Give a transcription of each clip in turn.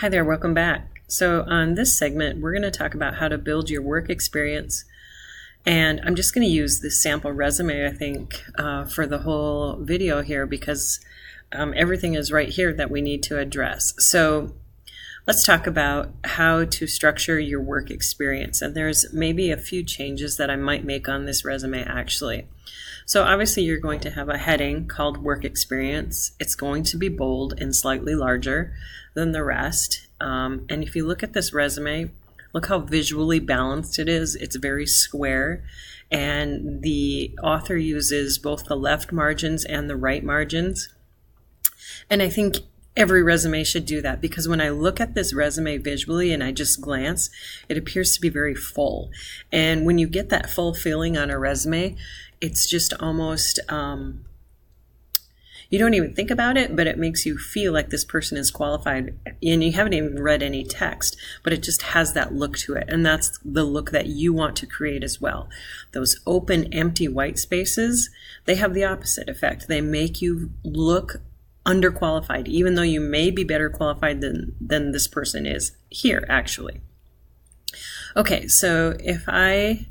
Hi there, welcome back. So on this segment, we're going to talk about how to build your work experience. And I'm just going to use this sample resume, I think, for the whole video here because everything is right here that we need to address. So let's talk about how to structure your work experience. And there's maybe a few changes that I might make on this resume actually. So obviously you're going to have a heading called work experience. It's going to be bold and slightly larger than the rest. And if you look at this resume, look how visually balanced it is. It's very square, and the author uses both the left margins and the right margins. And I think every resume should do that because when I look at this resume visually and I just glance, it appears to be very full. And when you get that full feeling on a resume, it's just almost, you don't even think about it, but it makes you feel like this person is qualified and you haven't even read any text, but it just has that look to it. And that's the look that you want to create as well. Those open, empty white spaces, they have the opposite effect. They make you look underqualified, even though you may be better qualified than this person is here, actually. Okay, so if I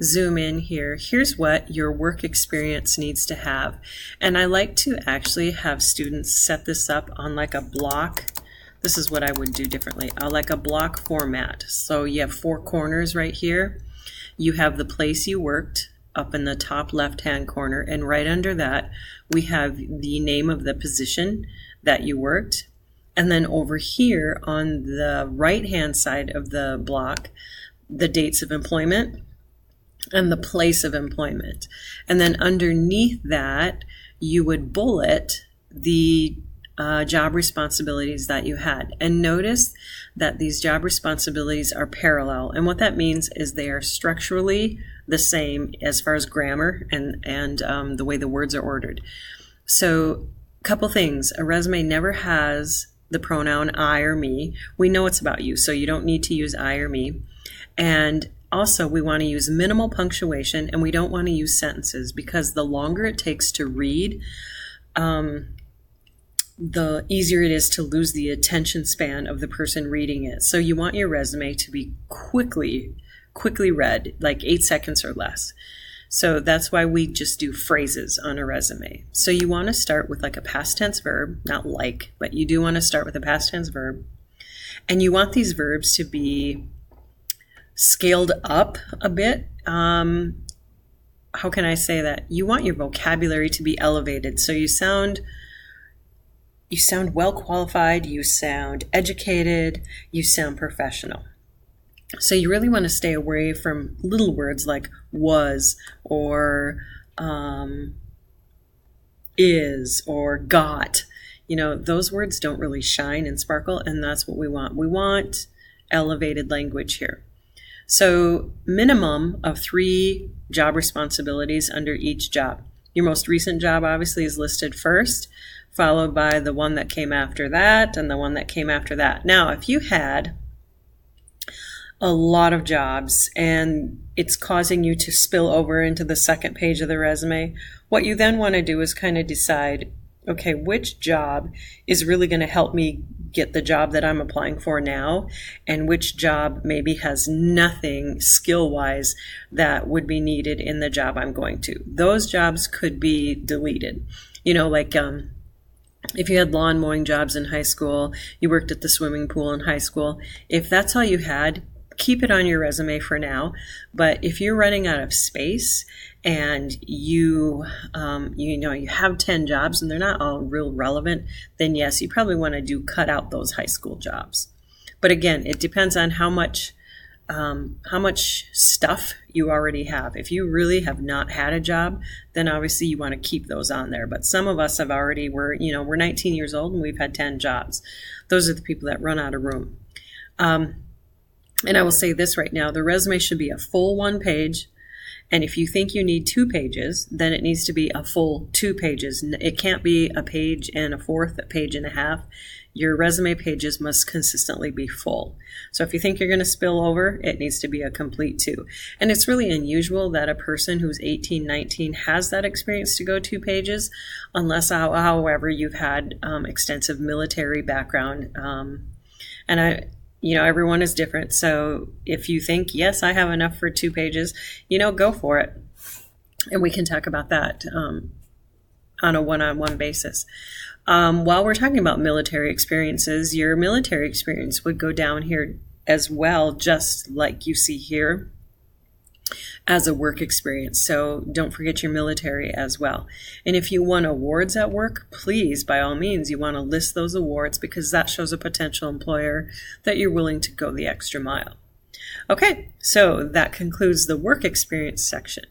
zoom in here, here's what your work experience needs to have. And I like to actually have students set this up on like a block. This is what I would do differently. Like a block format. So you have 4 corners right here. You have the place you worked up in the top left-hand corner, and right under that we have the name of the position that you worked. And then over here on the right-hand side of the block, the dates of employment and the place of employment. And then underneath that, you would bullet the job responsibilities that you had. And notice that these job responsibilities are parallel. And what that means is they are structurally the same as far as grammar and the way the words are ordered. So a couple things. A resume never has the pronoun I or me. We know it's about you, so you don't need to use I or me. And also, we want to use minimal punctuation, and we don't want to use sentences because the longer it takes to read, the easier it is to lose the attention span of the person reading it. So you want your resume to be quickly read, like 8 seconds or less. So that's why we just do phrases on a resume. So you want to start with like a past tense verb, not like, but you do want to start with a past tense verb. And you want these verbs to be scaled up a bit. How can I say that? You want your vocabulary to be elevated. So you sound well qualified, you sound educated, you sound professional. So you really want to stay away from little words like was or is or got. You know, those words don't really shine and sparkle, and that's what we want. We want elevated language here. So minimum of 3 job responsibilities under each job. Your most recent job obviously is listed first, followed by the one that came after that and the one that came after that. Now, if you had a lot of jobs and it's causing you to spill over into the second page of the resume, what you then want to do is kind of decide, okay, which job is really going to help me get the job that I'm applying for now, and which job maybe has nothing skill-wise that would be needed in the job I'm going to. Those jobs could be deleted. You know, like if you had lawn mowing jobs in high school, you worked at the swimming pool in high school, if that's all you had, keep it on your resume for now. But if you're running out of space and you have 10 jobs and they're not all real relevant, then yes, you probably want to cut out those high school jobs. But again, it depends on how much stuff you already have. If you really have not had a job, then obviously you want to keep those on there. But some of us we're 19 years old and we've had 10 jobs. Those are the people that run out of room. And I will say this right now, the resume should be a full 1 page. And if you think you need 2 pages, then it needs to be a full 2 pages. It can't be a page and a fourth, a page and a half. Your resume pages must consistently be full. So if you think you're going to spill over, it needs to be a complete 2. And it's really unusual that a person who's 18, 19 has that experience to go 2 pages, unless, however, you've had extensive military background And everyone is different. So if you think, yes, I have enough for 2 pages, go for it. And we can talk about that on a one-on-one basis. While we're talking about military experiences, your military experience would go down here as well, just like you see here, as a work experience. So don't forget your military as well. And if you won awards at work, please, by all means, you want to list those awards, because that shows a potential employer that you're willing to go the extra mile. Okay, so that concludes the work experience section.